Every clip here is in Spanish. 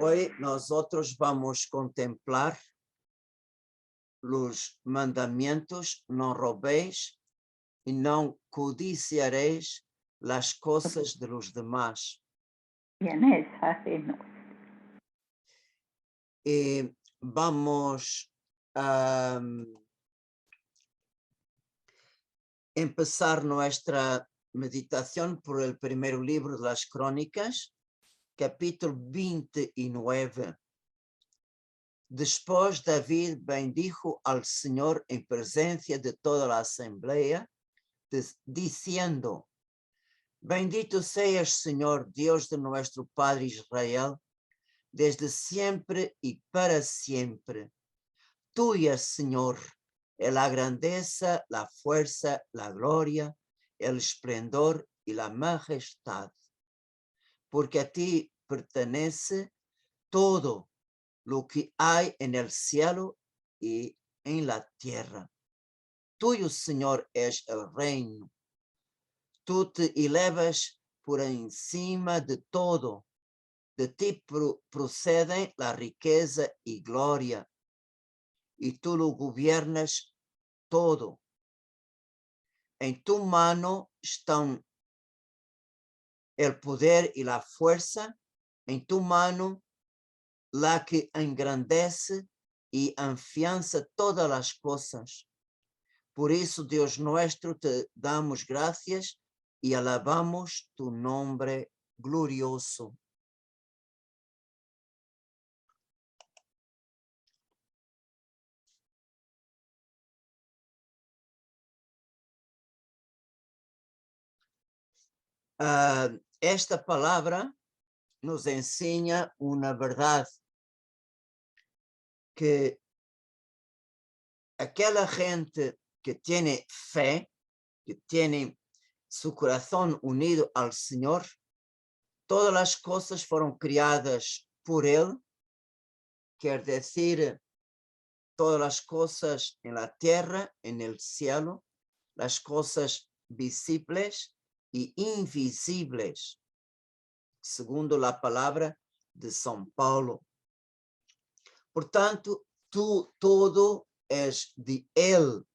Hoy nosotros vamos a contemplar los mandamientos: no robéis y no codiciaréis las cosas de los demás. Bienes ajenos. Y vamos a empezar nuestra meditación por el primer libro de las Crónicas, capítulo 29. Después David bendijo al Señor en presencia de toda la asamblea, diciendo: Bendito seas, Señor, Dios de nuestro Padre Israel, desde siempre y para siempre. Tuya, Señor, es la grandeza, la fuerza, la gloria, el esplendor y la majestad, porque a ti pertenece todo lo que hay en el cielo y en la tierra. Tuyo, Señor, es el reino. Tú te elevas por encima de todo. De ti proceden la riqueza y gloria, y tú lo gobiernas todo. En tu mano están el poder y la fuerza, en tu mano la que engrandece y afianza todas las cosas. Por eso, Dios nuestro, te damos gracias y alabamos tu nombre glorioso. Esta palabra nos enseña una verdad, que aquella gente que tiene fe, que tiene su corazón unido al Señor, todas las cosas fueron creadas por Él, quiere decir, todas las cosas en la tierra, en el cielo, las cosas visibles y invisibles, segundo la palabra de San Pablo. Por tanto, todo es de Él.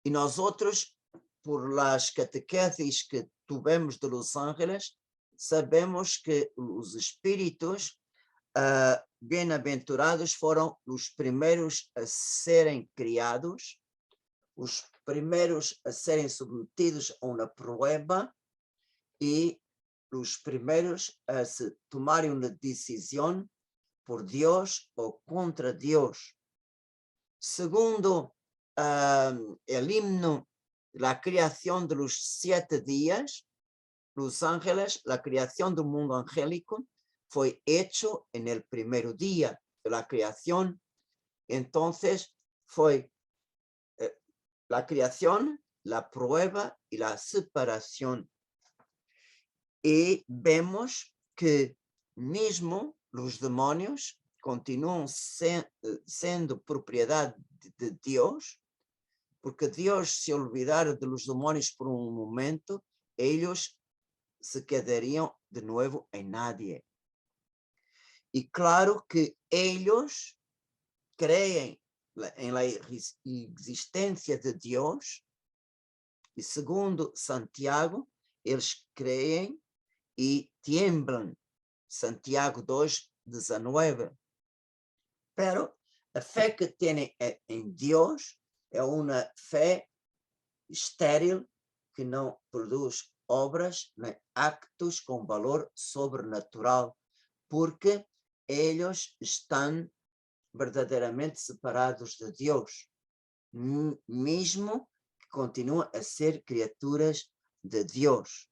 Y nosotros, por las catequesis que tuvimos de los ángeles, sabemos que los espíritus bem-aventurados foram os primeiros a serem criados, os primeiros a serem submetidos a uma prueba e os primeiros a se tomarem uma decisão por Deus ou contra Deus. Segundo el himno, la creación de los 7 días, los ángeles, la creación del mundo angélico, fue hecho en el primer día de la creación. Entonces fue la creación, la prueba y la separación. Y vemos que mismo los demonios continúan siendo propiedad de Dios, porque Dios se olvidara de los demonios por un momento, ellos se quedarían de nuevo en nadie. Y claro que ellos creen en la existencia de Dios, y segundo Santiago, ellos creen y tiemblan, Santiago 2:19. Pero la fe que tienen en Dios es una fe estéril que no produce obras ni actos con valor sobrenatural, porque ellos están verdaderamente separados de Dios, mismo que continúan a ser criaturas de Dios.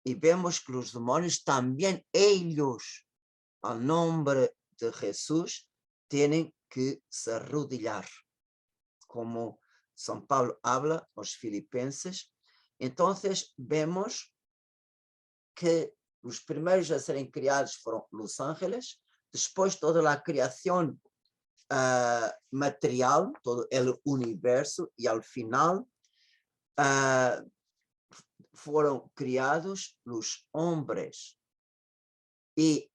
Y vemos que los demonios también, ellos, al nombre de Jesús, tienen que se arrodillar, como San Pablo habla a los filipenses. Entonces vemos que los primeros a serem criados fueron los ángeles, después toda la creación material, todo el universo, y al final fueron criados los hombres. y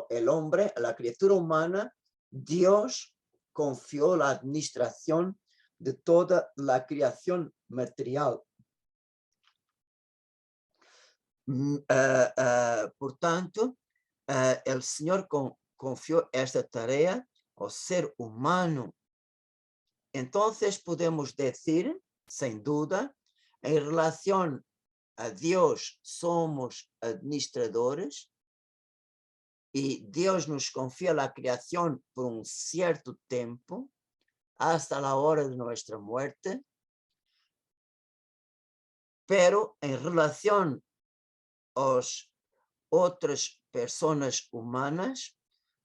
el hombre, a la criatura humana, Dios confió la administración de toda la creación material. Por tanto, el Señor confió esta tarea al ser humano. Entonces podemos decir, sin duda, en relación a Dios somos administradores y Dios nos confía la creación por un cierto tiempo, hasta la hora de nuestra muerte, pero en relación a las otras personas humanas,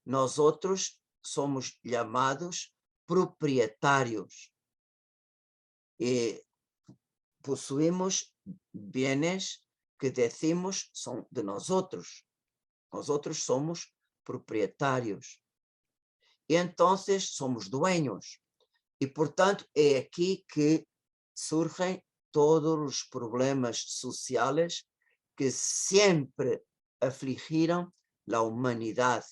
nosotros somos llamados propietarios y poseemos bienes que decimos son de nosotros. Nosotros somos propietarios y entonces somos dueños. Y por tanto es aquí que surgen todos los problemas sociales que siempre afligieron la humanidad.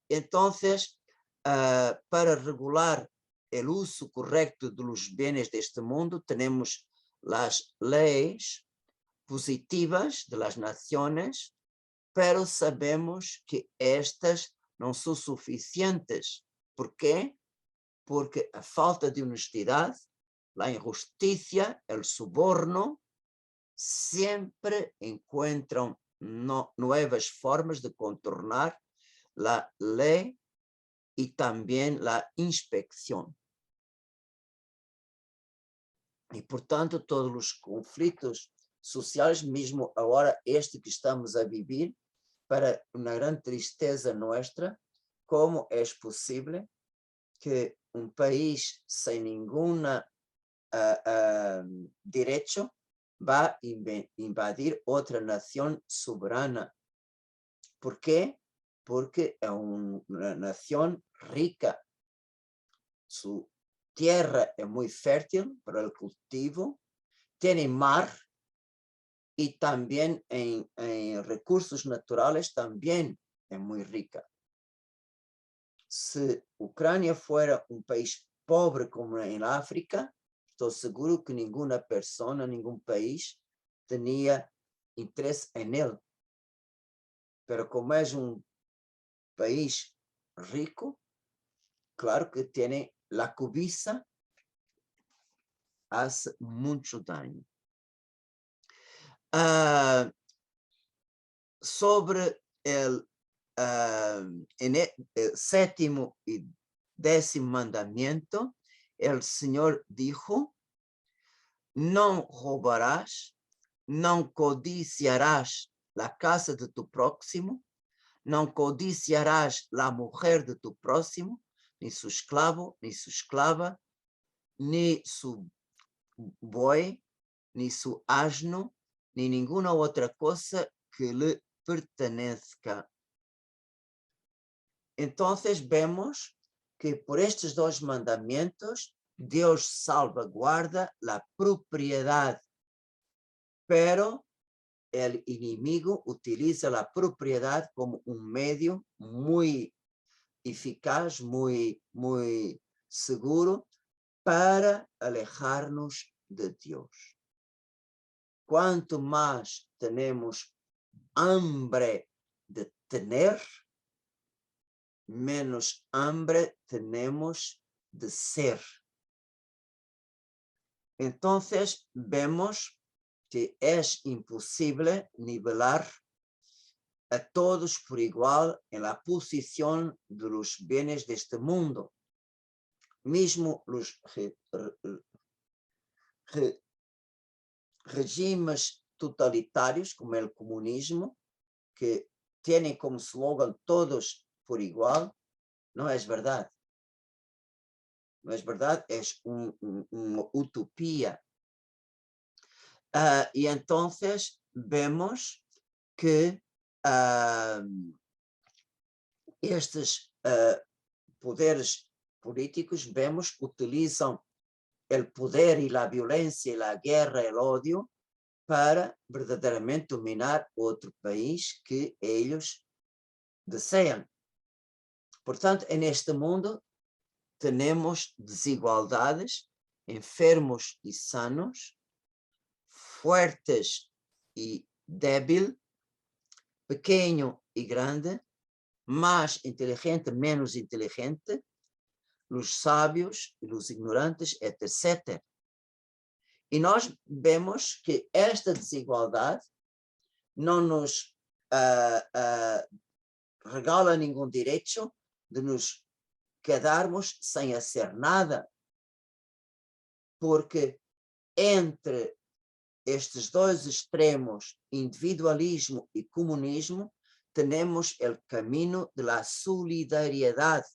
Entonces, para regular el uso correcto de los bienes de este mundo, tenemos las leyes positivas de las naciones, pero sabemos que estas no son suficientes. ¿Por qué? Porque a falta de honestidad, la injusticia, el soborno, siempre encuentran nuevas formas de contornar la ley y también la inspección. Y por tanto, todos los conflictos sociales, mismo ahora este que estamos a vivir, para una gran tristeza nuestra, ¿cómo es posible que un país sin ningún derecho va a invadir otra nación soberana? ¿Por qué? Porque es una nación rica. Su tierra es muy fértil para el cultivo, tiene mar y también en recursos naturales también es muy rica. Si Ucrania fuera un país pobre como en África, estoy seguro que ninguna persona, ningún país tenía interés en él. Pero como es un país rico, claro que tiene la cobiza, hace mucho daño. Sobre el séptimo y décimo mandamiento, el Señor dijo: no robarás, no codiciarás la casa de tu próximo, no codiciarás la mujer de tu próximo, ni su esclavo, ni su esclava, ni su buey, ni su asno, ni ninguna otra cosa que le pertenezca. Entonces vemos que por estos dos mandamientos Dios salvaguarda la propiedad, pero el enemigo utiliza la propiedad como un medio muy eficaz, muy seguro para alejarnos de Dios. Cuanto más tenemos hambre de tener, menos hambre tenemos de ser. Entonces vemos que es imposible nivelar a todos por igual en la posición de los bienes de este mundo. Mismo los regímenes totalitarios como el comunismo, que tienen como slogan todos por igual, no es verdad. No es verdad, es una utopía. Y entonces vemos que estos poderes políticos, vemos, utilizan el poder y la violencia y la guerra, el odio, para verdadeiramente dominar outro país que eles desejam. Portanto, neste mundo temos desigualdades, enfermos e sanos, fortes e débil, pequeno e grande, mais inteligente, menos inteligente, os sábios e os ignorantes, etc. E nós vemos que esta desigualdade não nos regala nenhum direito de nos quedarmos sem fazer nada, porque entre estes dois extremos, individualismo e comunismo, temos o caminho da solidariedade,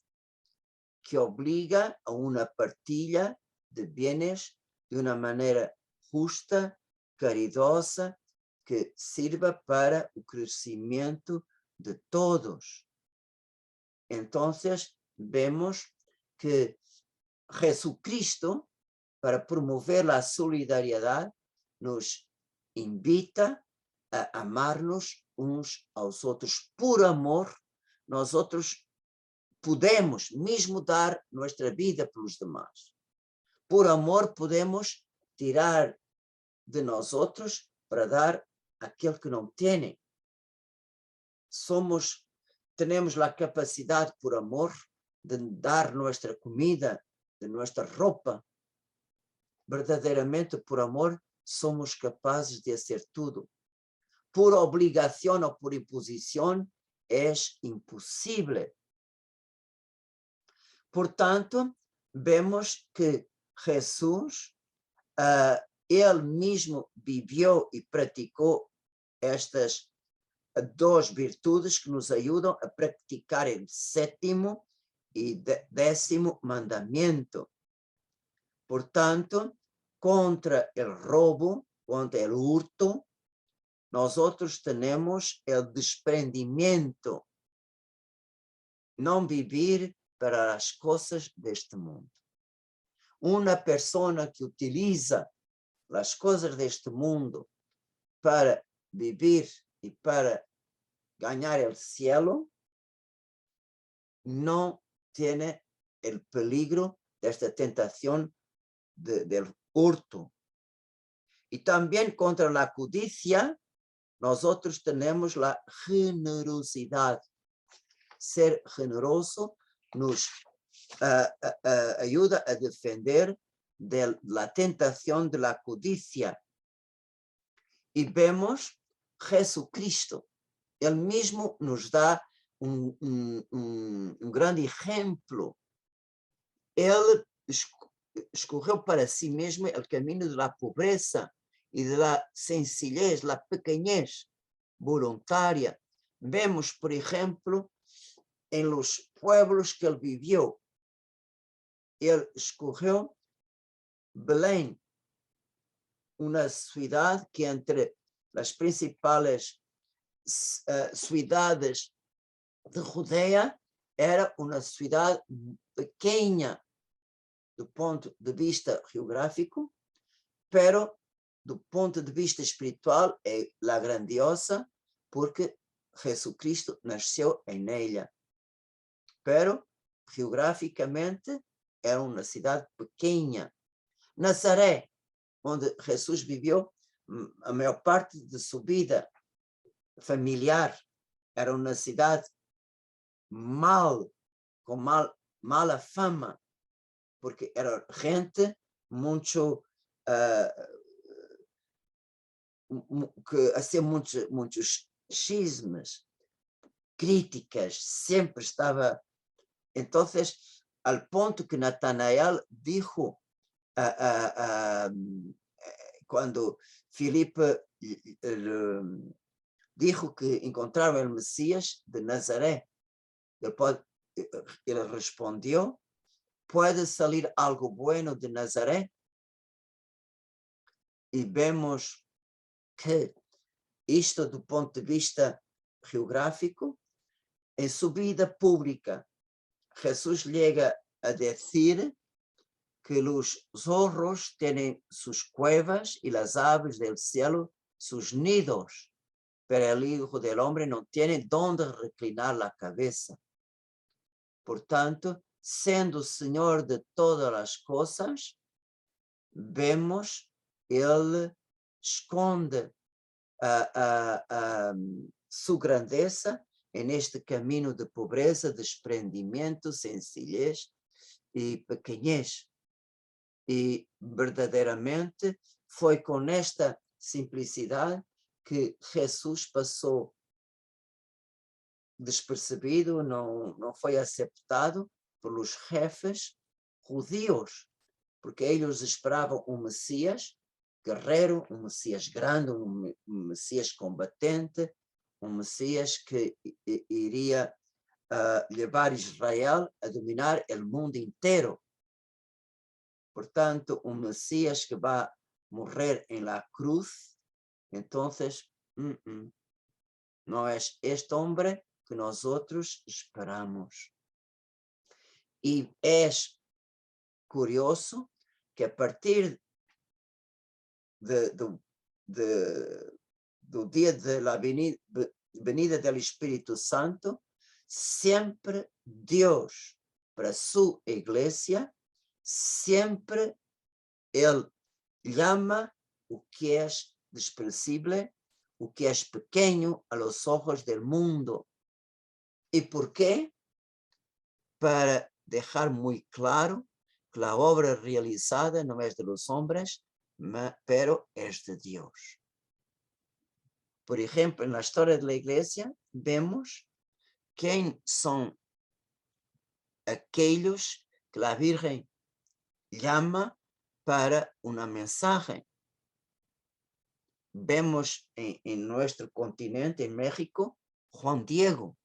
que obriga a uma partilha de bens de uma maneira justa, caridosa, que sirva para o crescimento de todos. Então, vemos que Jesucristo, para promover a solidariedade, nos invita a amar-nos uns aos outros. Por amor, nós outros podemos mesmo dar nossa vida pelos demais. Por amor, podemos tirar de nós outros para dar àquele que não tem. Temos a capacidade, por amor, de dar nossa comida, de nossa roupa. Verdadeiramente, por amor, somos capazes de fazer tudo. Por obrigação ou por imposição, é impossível. Portanto, vemos que Jesus, ele mesmo viveu e praticou estas duas virtudes que nos ajudam a praticar o 7º e 10º mandamento. Portanto, contra o roubo, contra o hurto, nós outros temos o desprendimento, não viver para as coisas deste mundo. Uma pessoa que utiliza as coisas deste mundo para viver e para ganhar o cielo, não tem o peligro desta tentação del hurto. E também contra a codicia, nós outros temos a generosidade. Ser generoso nos ajuda a defender da tentação da codicia. E vemos Jesucristo. Ele mesmo nos dá grande exemplo. Ele escorreu para si mesmo o caminho da pobreza e da sencillez, da pequenez voluntária. Vemos, por exemplo, em los pueblos que ele viveu. Ele escorreu Belém, uma cidade que entre as principais cidades de Judeia era uma cidade pequena do ponto de vista geográfico, pero do ponto de vista espiritual é la grandiosa, porque Jesucristo nasceu em ela. Pero geograficamente era uma cidade pequena. Nazaré, onde Jesus viveu, a maior parte de sua vida familiar, era uma cidade com mala fama, porque era gente muito que hacía muitos chismes, críticas, sempre estava. Então, al ponto que Natanael dijo, quando Filipe dijo que encontrava o Messias de Nazaré, ele respondeu: ¿puede salir algo bueno de Nazaré? E vemos que isto, do ponto de vista geográfico, em sua vida pública, Jesus chega a dizer que los zorros tienen sus cuevas y las aves del cielo sus nidos, pero el Hijo del Hombre no tiene dónde reclinar la cabeza. Por tanto, siendo Señor de todas las cosas, vemos, Él esconde su grandeza en este camino de pobreza, desprendimiento, sencillez y pequeñez. Y verdaderamente fue con esta simplicidad que Jesús pasó despercebido, no fue aceptado por los jefes judíos, porque ellos esperaban un Mesías guerrero, un Mesías grande, un Mesías combatente, un Mesías que iría llevar a Israel a dominar el mundo entero. Por tanto, un Mesías que va a morrer en la cruz, entonces no es este hombre que nosotros esperamos. Y es curioso que a partir do dia de la venida del Espíritu Santo, siempre Dios, para su iglesia, siempre Él llama o que es despreciable, o que es pequeño a los ojos del mundo. ¿Y por qué? Para dejar muy claro que la obra realizada no es de los hombres, pero es de Dios. Por ejemplo, en la historia de la iglesia vemos quién son aquellos que la Virgen llama para una mensaje. Vemos en nuestro continente, en México, Juan Diego,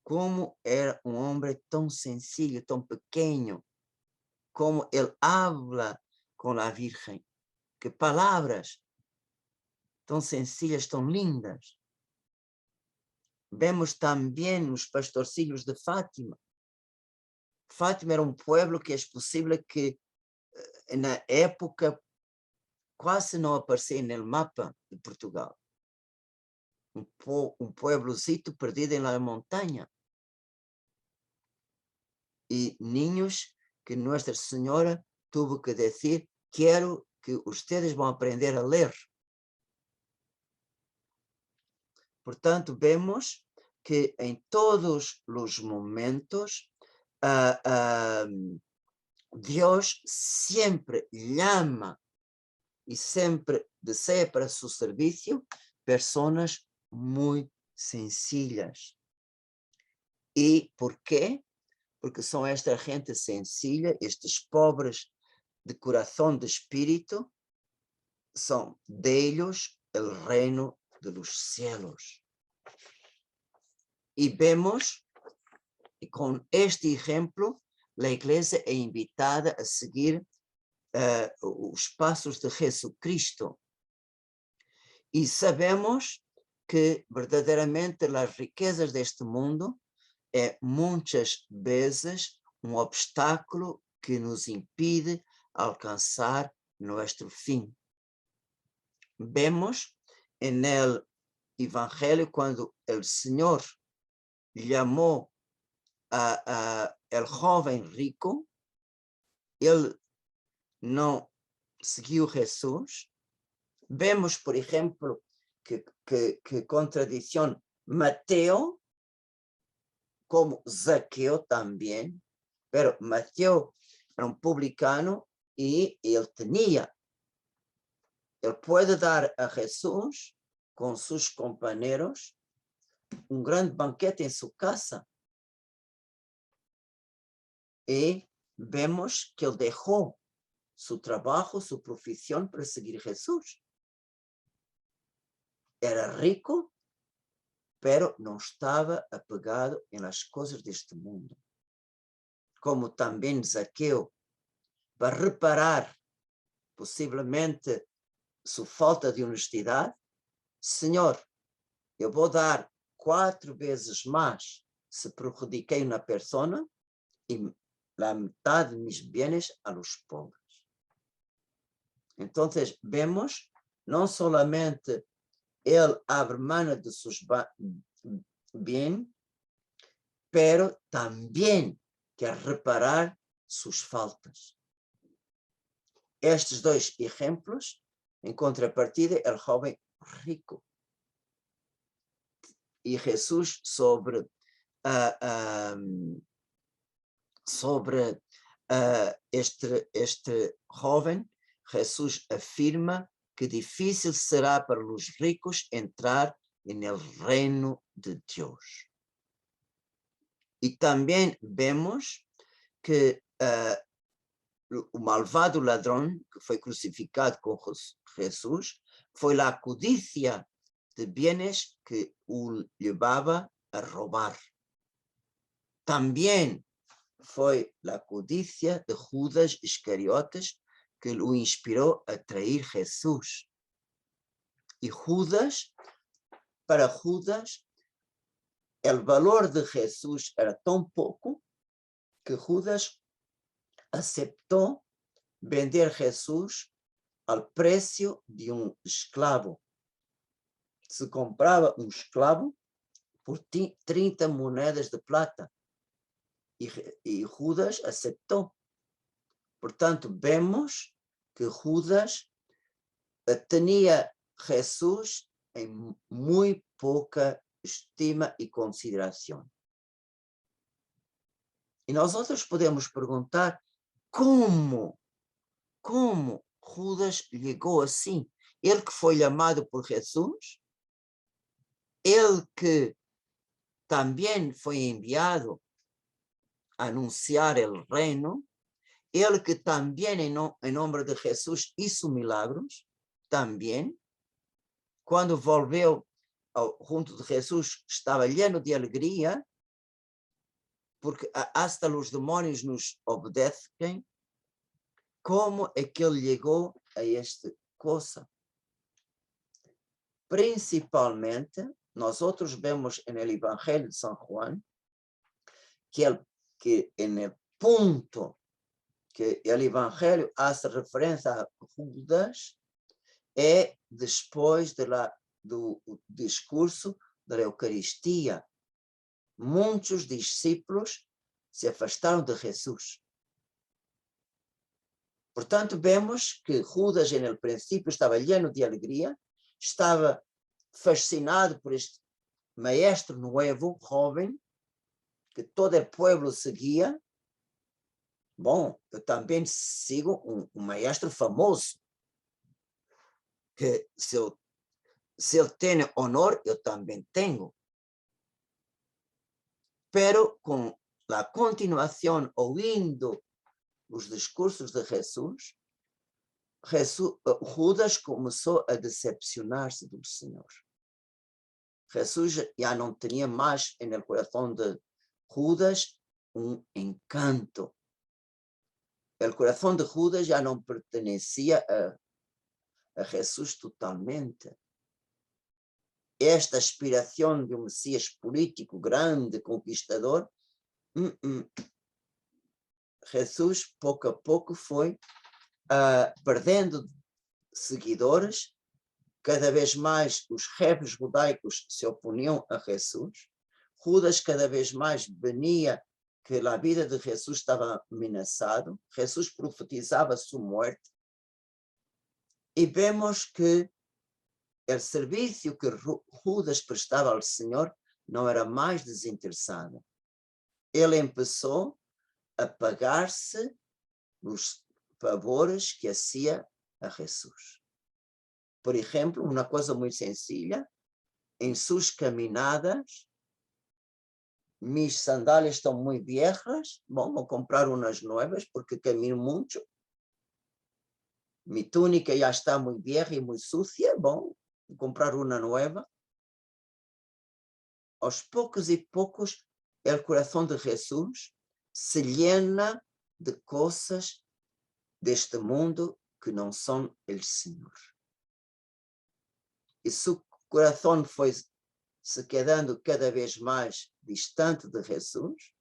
cómo era un hombre tan sencillo, tan pequeño, cómo él habla con la Virgen, qué palabras tan sencillas, tan lindas. Vemos también los pastorcillos de Fátima. Fátima era un pueblo que es posible que en la época quase no aparecía en el mapa de Portugal. Un pueblocito perdido en la montaña. Y niños que Nuestra Señora tuvo que decir, quiero que ustedes van a aprender a leer. Por tanto, vemos que en todos los momentos Dios siempre llama y siempre desea para su servicio personas muy sencillas. ¿Y por qué? Porque son esta gente sencilla, estos pobres de corazón, de espíritu, son de ellos el reino de los cielos. Y vemos que con este ejemplo la iglesia es invitada a seguir os passos de Jesucristo. Y sabemos que verdaderamente las riquezas de este mundo muchas veces un obstáculo que nos impide alcanzar nuestro fin. Vemos en el Evangelio cuando el Señor llamó a el joven rico, él no siguió Jesús. Vemos, por ejemplo, que contradicción Mateo, como Zaqueo también, pero Mateo era un publicano y él puede dar a Jesús con sus compañeros un gran banquete en su casa. Y vemos que él dejó su trabajo, su profesión para seguir a Jesús. Era rico, pero no estaba apegado en las cosas de este mundo. Como también Zaqueo, para reparar posiblemente su falta de honestidad, Señor, eu vou dar 4 vezes mais se prejudiquei uma pessoa la mitad de mis bienes a los pobres. Entonces vemos, no solamente él abre mano de sus bienes, pero también quer reparar sus faltas. Estes dois ejemplos, en contrapartida, el joven rico. Y Jesús sobre este joven, Jesús afirma que difícil será para los ricos entrar en el reino de Dios. Y también vemos que o malvado ladrón que foi crucificado com Jesus foi a codicia de bienes que o levava a roubar. Também foi a codicia de Judas Iscariotes que o inspirou a trair Jesus. E Judas, para Judas, o valor de Jesus era tão pouco que Judas aceptou vender Jesus ao preço de escravo. Se comprava escravo por 30 moedas de plata. E Judas aceitou. Portanto, vemos que Judas tinha Jesus em muito pouca estima e consideração. E nós outros podemos perguntar como Judas chegou assim? Ele que foi chamado por Jesus, ele que também foi enviado a anunciar o reino, ele que também em nome de Jesus hizo milagros, também, quando volveu junto de Jesus, estava lleno de alegria, porque hasta os demônios nos obedecem. Como é que ele chegou a esta coisa? Principalmente, nós outros vemos no Evangelho de São João que no ponto que o Evangelho faz referência a Judas é depois do discurso da Eucaristia. Muitos discípulos se afastaram de Jesus. Portanto, vemos que Judas, no princípio, estava lleno de alegria, estava fascinado por este maestro novo, jovem, que todo o povo seguia. Bom, eu também sigo um maestro famoso, que se ele tem honor, eu também tenho. Pero com a continuação, ouvindo os discursos de Jesus, Judas começou a decepcionar-se do Senhor. Jesus já não tinha mais no coração de Judas encanto. O coração de Judas já não pertencia a Jesus totalmente. Esta aspiração de Messias político grande, conquistador, Jesus, pouco a pouco, foi perdendo seguidores. Cada vez mais os rebeldes judaicos se opunham a Jesus. Judas cada vez mais venia que a vida de Jesus estava ameaçada. Jesus profetizava sua morte. E vemos que o serviço que Judas prestava ao Senhor não era mais desinteressado. Ele começou a pagar-se os favores que hacía a Jesus. Por exemplo, uma coisa muito sencilla, em suas caminadas, mis sandálias estão muito viejas, bom, vou comprar umas novas porque caminho muito. Mi túnica já está muito vieja e muito sucia, bom, vou comprar uma nova. Aos poucos e poucos, o coração de Jesus se llena de coisas deste mundo que não são o Senhor. E seu coração foi se quedando cada vez mais distante de Jesus.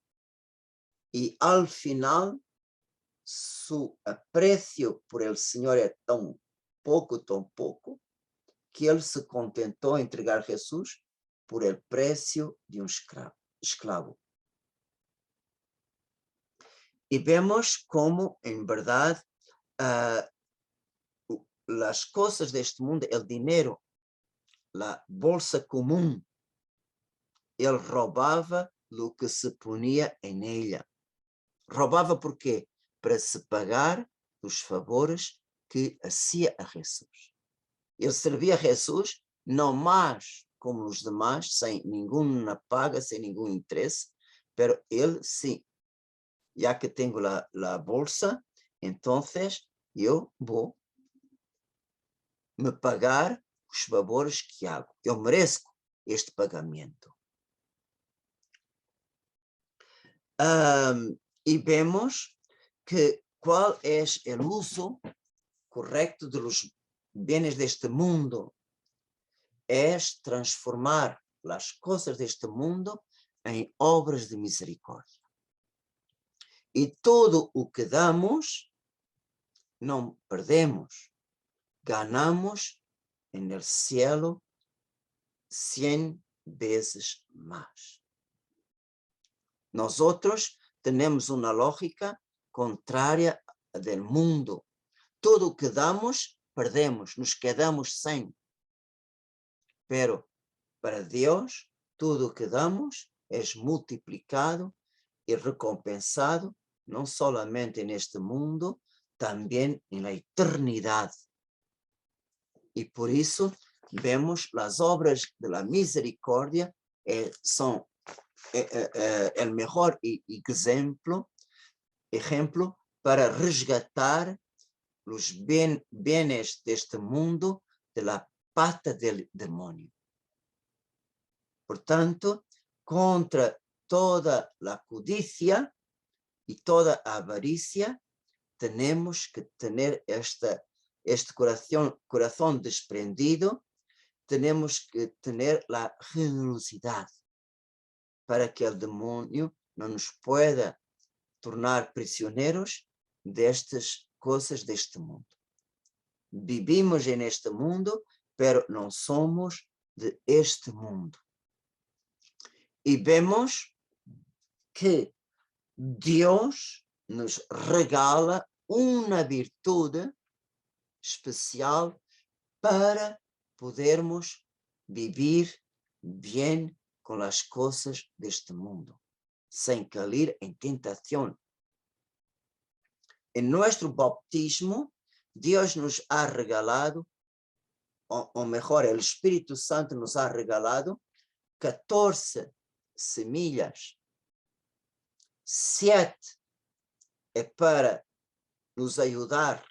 y al final su aprecio por el Señor es tan poco, que él se contentó en entregar a Jesús por el precio de un esclavo. Y vemos cómo en verdad las cosas de este mundo, el dinero, la bolsa común, él robaba lo que se ponía en ella. Robava por quê? Para se pagar os favores que hacía a Jesús. Ele servia a Jesús não mais como os demais, sem nenhuma paga, sem nenhum interesse, pero ele sim, já que tenho a bolsa, entonces eu vou me pagar os favores que hago. Eu mereço este pagamento. E vemos que qual é o uso correcto de los bienes deste mundo. Es transformar las cosas de este mundo em obras de misericórdia. E todo o que damos, não perdemos, ganamos en el cielo 100 vezes más. Nosotros tenemos una lógica contraria del mundo. Todo o que damos, perdemos, nos quedamos sem. Pero para Dios, tudo o que damos es multiplicado y recompensado, no solamente en este mundo, también en la eternidad. Y por eso vemos las obras de la misericordia son el mejor ejemplo para resgatar los bienes de este mundo de la pata del demonio. Por tanto, contra toda la codicia y toda avaricia, tenemos que tener este corazón desprendido, tenemos que tener la generosidad para que el demonio no nos pueda tornar prisioneros de estas cosas de este mundo. Vivimos en este mundo, pero no somos de este mundo. Y vemos que Dios nos regala una virtud especial para podermos vivir bien con las cosas de este mundo, sin caer en tentación. En nuestro bautismo, Dios nos ha regalado, o mejor, el Espíritu Santo nos ha regalado 14 semillas. 7 es para nos ayudar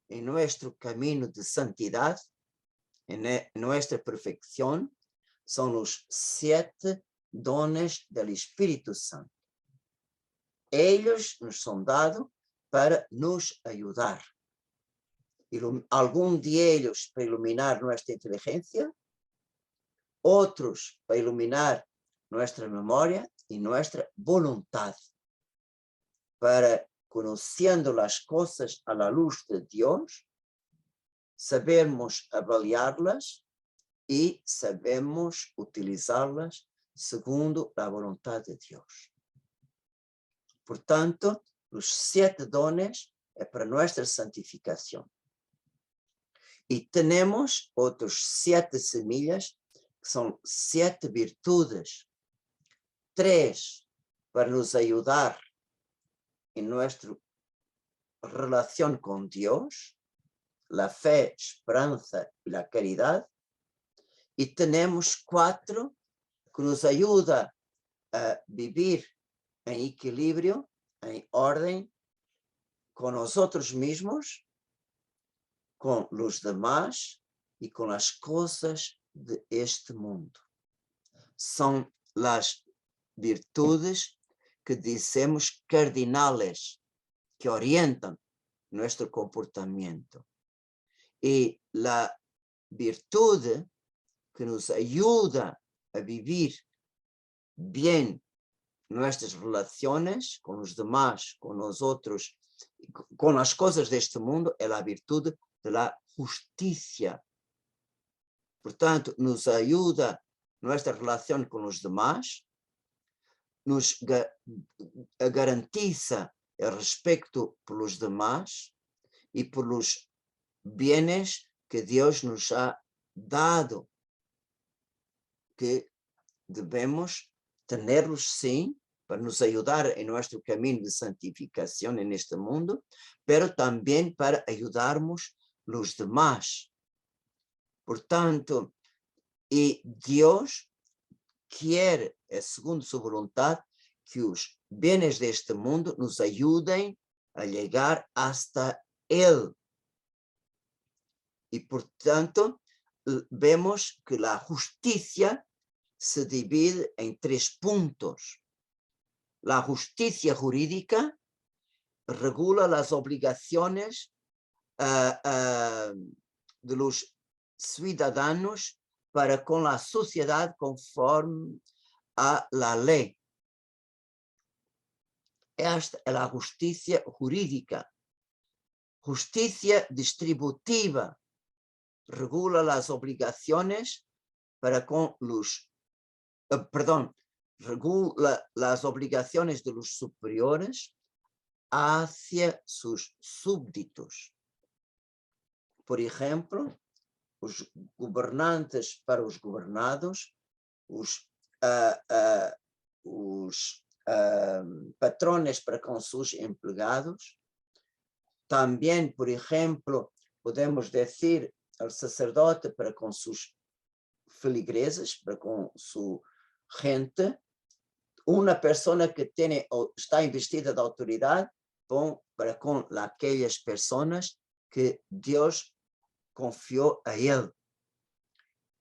en nuestro camino de santidad, en nuestra perfección. Son los 7 dones del Espíritu Santo. Ellos nos son dados para nos ayudar. Algunos de ellos para iluminar nuestra inteligencia, otros para iluminar nuestra memoria y nuestra voluntad, para, conociendo las cosas a la luz de Dios, sabemos avaliarlas y sabemos utilizarlas segundo la voluntad de Dios. Por tanto, los 7 dones es para nuestra santificación. Y tenemos otros 7 semillas, que son 7 virtudes. 3 para nos ayudar en nuestra relación con Dios, la fe, esperanza y la caridad. Y tenemos 4 que nos ayuda a vivir en equilibrio, en orden, con nosotros mismos, con los demás y con las cosas de este mundo. Son las virtudes que decimos cardinales, que orientan nuestro comportamiento. Y la virtud que nos ayuda a vivir bien nuestras relaciones con los demás, con nosotros, con las cosas de este mundo, es la virtud de la justicia. Portanto, nos ayuda nuestra relación con los demás, nos garantiza el respeto por los demás y por los bienes que Dios nos ha dado, que debemos tenerlos, sí, para nos ayudar en nuestro camino de santificación en este mundo, pero también para ayudarnos los demás. Por tanto, y Dios quiere, segundo su voluntad, que los bienes de este mundo nos ayuden a llegar hasta Él. Y por tanto, vemos que la justicia se divide en 3 puntos. La justicia jurídica regula las obligaciones de los ciudadanos para con la sociedad conforme a la ley. Esta es la justicia jurídica. Justicia distributiva regula las obligaciones para con los, regula las obligaciones de los superiores hacia sus súbditos. Por ejemplo, os gobernantes para os governados, os patrones para com seus empregados. También, por ejemplo, podemos decir el sacerdote para con sus feligreses, para con su gente. Una persona que tiene o está investida de autoridad para con aquellas personas que Dios confió a él.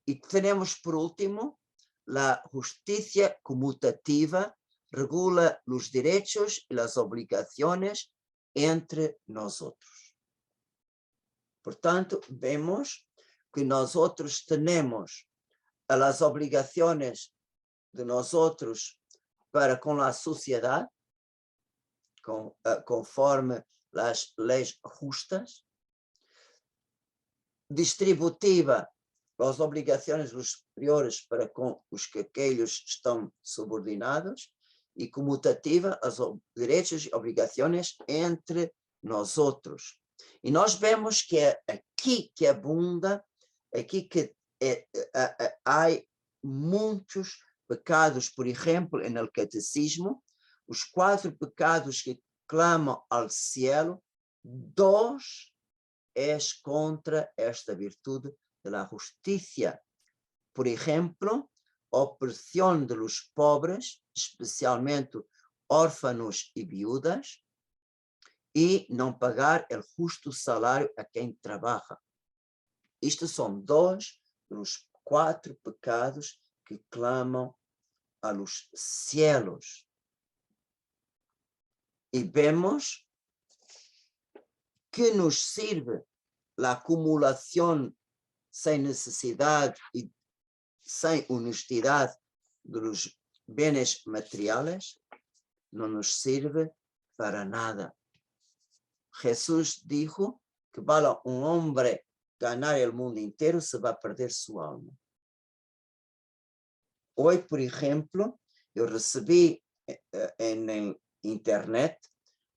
Y tenemos por último la justicia conmutativa, regula los derechos y las obligaciones entre nosotros. Por tanto, vemos que nosotros tenemos las obligaciones de nosotros para con la sociedad, conforme las leyes justas. Distributiva, as obrigações dos superiores para com os que aqueles estão subordinados, e comutativa, os direitos e obrigações entre nós outros. E nós vemos que é aqui que abunda, aqui que há muitos pecados, por exemplo, no catecismo, os 4 pecados que clamam ao cielo, 2 es contra esta virtud de la justicia. Por ejemplo, opresión de los pobres, especialmente órfanos y viudas, y no pagar el justo salario a quien trabaja. Estos son 2 de los 4 pecados que claman a los cielos. Y vemos que nos sirve la acumulación sin necesidad y sin honestidad de los bienes materiales, no nos sirve para nada. Jesús dijo que vale un hombre ganar el mundo entero, se va a perder su alma. Hoy, por ejemplo, yo recibí en el internet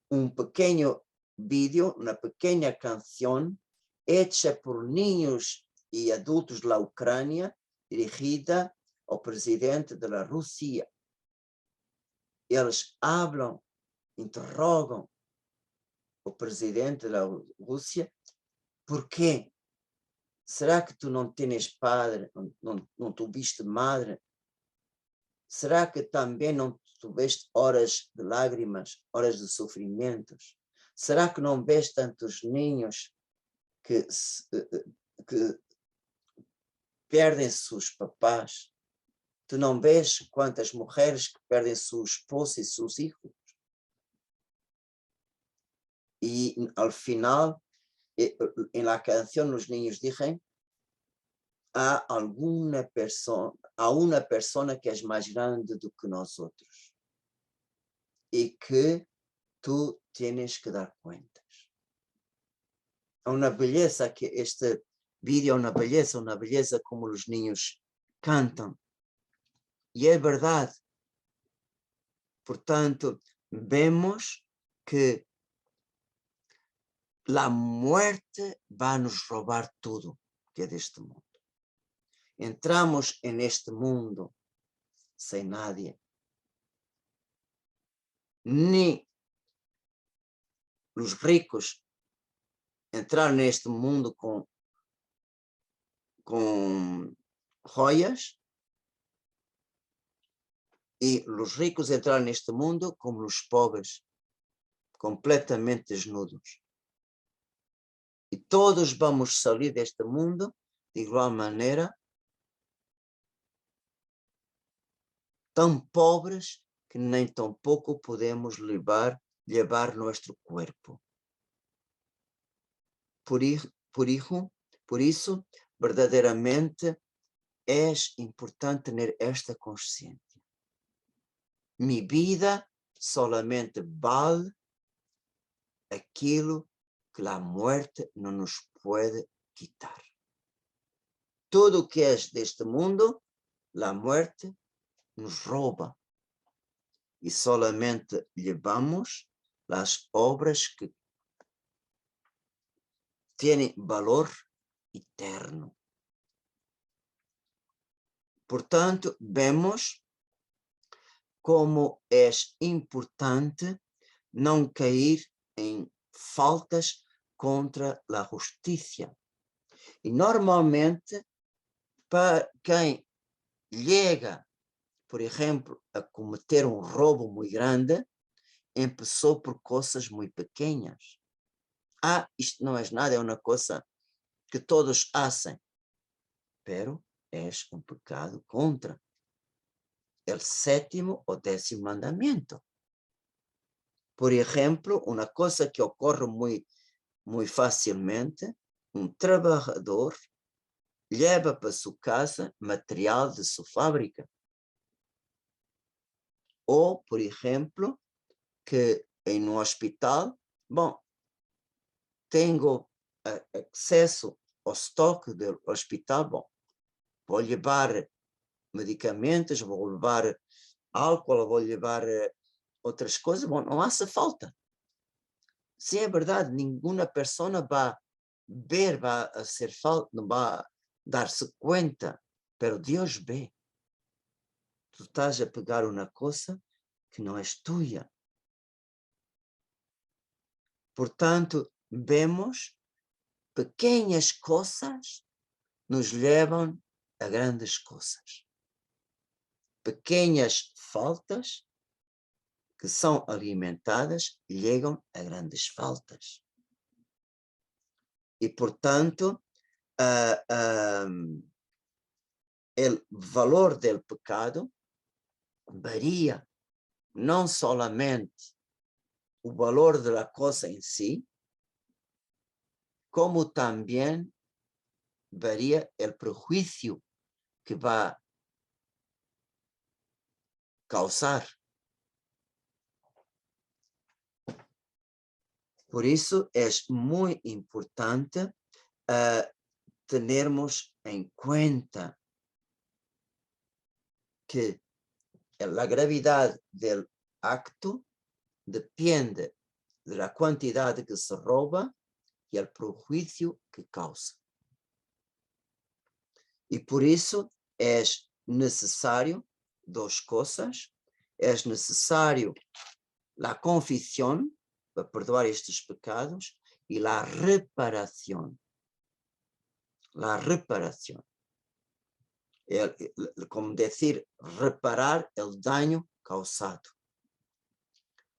un pequeño vídeo, una pequeña canción hecha por niños y adultos de la Ucrania, dirigida al presidente de la Rusia. Ellos hablan, interrogan al presidente de la Rusia, ¿por qué? ¿Será que tú no tienes padre, no tuviste madre? ¿Será que también no tuviste horas de lágrimas, horas de sufrimientos? ¿Será que não vês tantos niños que perdem seus papás? Tu não vês quantas mulheres que perdem seu esposo e seus filhos? E al final, en la canción los niños dicen, há una persona que é mais grande do que nós outros. y que tú tienes que dar cuentas. É uma beleza que este vídeo é uma beleza como os niños cantam. E é verdade. Portanto, vemos que a muerte vai nos roubar tudo que é deste mundo. Entramos neste mundo sem nadie. Nem os ricos entraram neste mundo com joias, e os ricos entraram neste mundo como os pobres, completamente desnudos. E todos vamos sair deste mundo de igual maneira, tão pobres que nem tão pouco podemos levar nosso corpo. Por isso, verdadeiramente, é importante ter esta consciência. Minha vida solamente vale aquilo que a morte não nos pode quitar. Tudo que é deste mundo, a morte nos rouba. E solamente levamos as obras que têm valor eterno. Portanto, vemos como é importante não cair em faltas contra a justiça. E normalmente, para quem chega, por exemplo, a cometer roubo muito grande, começou por coisas muito pequenas. Isto não é nada, é uma coisa que todos fazem. Pero é pecado contra o 7º ou 10º mandamento. Por exemplo, uma coisa que ocorre muito facilmente, trabalhador leva para sua casa material de sua fábrica. Ou, por exemplo, que em um hospital, tenho acesso ao estoque do hospital, vou levar medicamentos, vou levar álcool, vou levar outras coisas, não hace falta. Sim, é verdade, nenhuma pessoa vai ver, vai hacer falta, não vai dar-se conta, pero Deus vê. Tu estás a pegar uma coisa que não é tua. Portanto, vemos pequenas coisas nos levam a grandes coisas. Pequenas faltas que são alimentadas chegam a grandes faltas. E, portanto, o valor do pecado varia, não somente o valor da coisa em si, como também varia o prejuízo que vai causar. Por isso, é muito importante termos em conta que a gravidade do acto depende da quantidade que se rouba e o prejuízo que causa. E por isso é necessário duas coisas. É necessário a confissão para perdoar estes pecados e a reparação. A reparação. Como dizer, reparar o dano causado.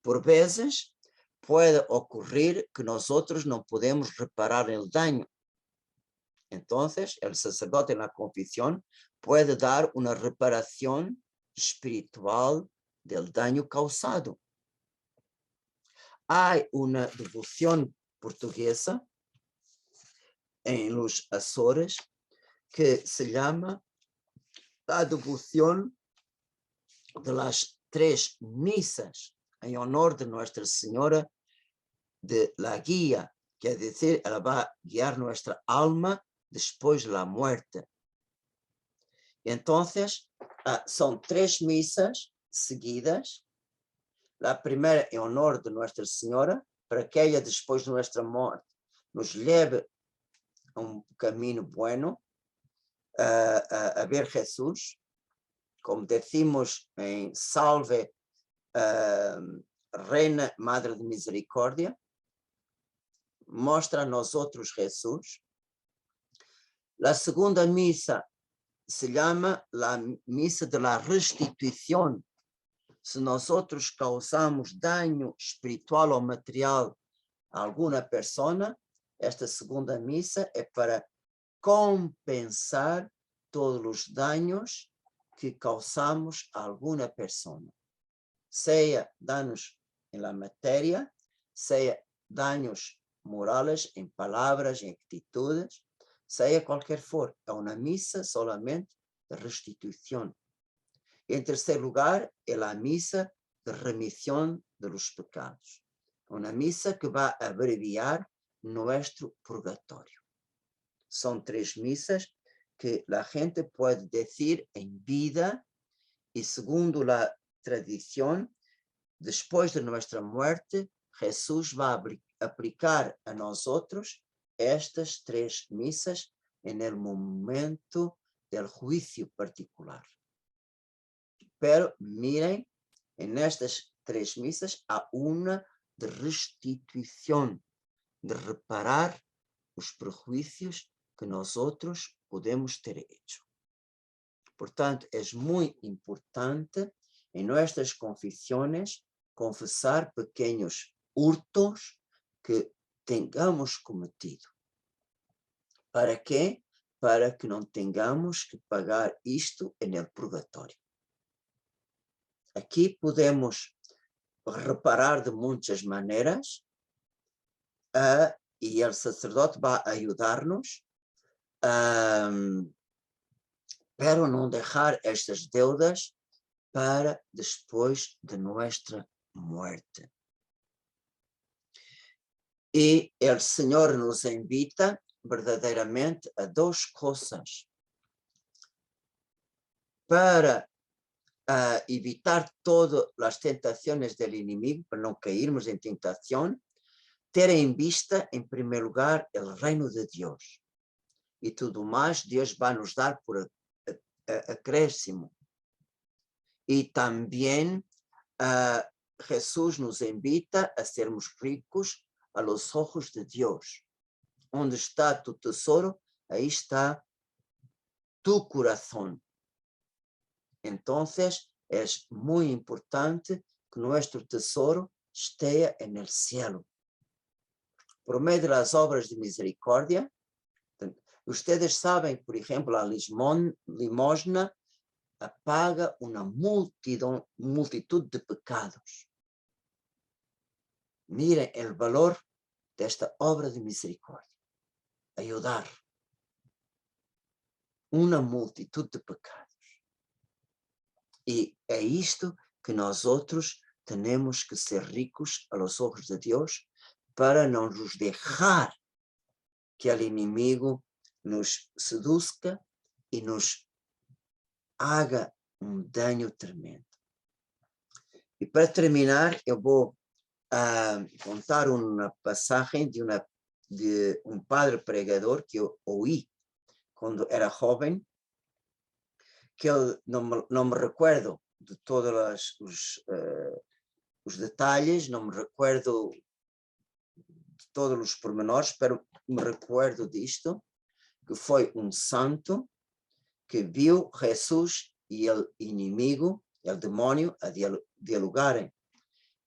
Por vezes, pode ocorrer que nós não podemos reparar o dano. Então, o sacerdote na confissão pode dar uma reparação espiritual do dano causado. Há uma devoção portuguesa em los Açores que se chama a devoção de las 3 missas en honor de Nuestra Señora de la Guía, quer dizer, ela vai guiar nuestra alma después de la muerte. Entonces, son 3 misas seguidas. La primera en honor de Nuestra Señora, para que ella después de nuestra muerte nos lleve a un camino bueno, a ver Jesús, como decimos en Salve, Reina Madre de Misericórdia, mostra a nosotros Jesús. La segunda misa se llama la misa de la restitución. Se nosotros causamos daño espiritual ou material a alguma persona, esta segunda misa é para compensar todos os daños que causamos a alguma persona. Seja danos en la materia, seja daños morales en palabras, en actitudes, seja qualquer for. É uma misa solamente de restituição. En tercer lugar, é a misa de remisión de los pecados. Una misa que va a abreviar nuestro purgatorio. Son 3 misas que la gente puede decir en vida y según la tradición, después de nuestra muerte, Jesús va a aplicar a nosotros estas 3 misas en el momento del juicio particular. Pero miren, en estas 3 misas há una de restituição, de reparar os prejuízos que nosotros podemos ter hecho. Portanto, é muito importante em nuestras confissões confessar pequenos hurtos que tengamos cometido. Para quê? Para que não tenhamos que pagar isto en el purgatório. Aqui podemos reparar de muitas maneiras e o sacerdote vai ajudar-nos, pero não deixar estas deudas para depois de nossa morte. E o Senhor nos invita verdadeiramente a 2 coisas para evitar todas as tentações do inimigo, para não cairmos em tentação, ter em vista, em primeiro lugar, o reino de Deus. E tudo mais, Deus vai nos dar por acréscimo. E também, Jesus nos invita a sermos ricos a los ojos de Deus. Onde está tu tesouro, aí está tu coração. Entonces, es muy importante que nuestro tesoro esté en el cielo. Por medio de las obras de misericordia, ustedes saben, por ejemplo, la limosna apaga una multitud de pecados. Miren el valor de esta obra de misericordia. Ayudar una multitud de pecados. E é isto que nós outros temos que ser ricos a los ojos de Deus para não nos deixar que o inimigo nos seduzca e nos haga um dano tremendo. E para terminar, eu vou contar uma passagem de um padre pregador que eu ouvi quando era jovem, que eu não me recuerdo de todos os detalhes, não me recuerdo de todos os pormenores, mas me recuerdo disto, que foi um santo que viu Jesus e o inimigo, o demônio, a dialogarem.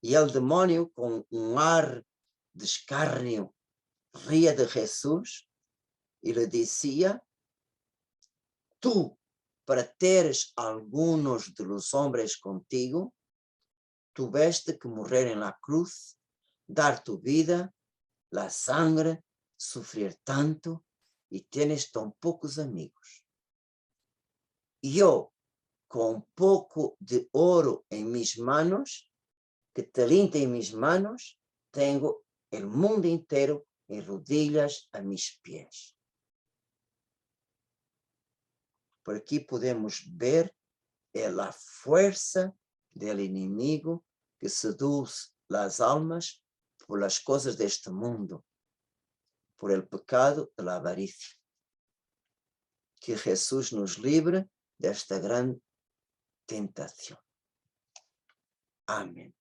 E o demônio, com um ar de escárnio, ria de Jesus e lhe dizia: tu, para teres algunos de los hombres contigo, tuviste que morrer en la cruz, dar tu vida, la sangre, sufrir tanto, y tienes tan pocos amigos. Yo, con un poco de oro en mis manos, que 30 en mis manos, tengo el mundo entero en rodillas a mis pies. Por aquí podemos ver la fuerza del enemigo que seduce las almas por las cosas de este mundo, por el pecado de la avaricia. Que Jesús nos libre de esta gran tentación. Amén.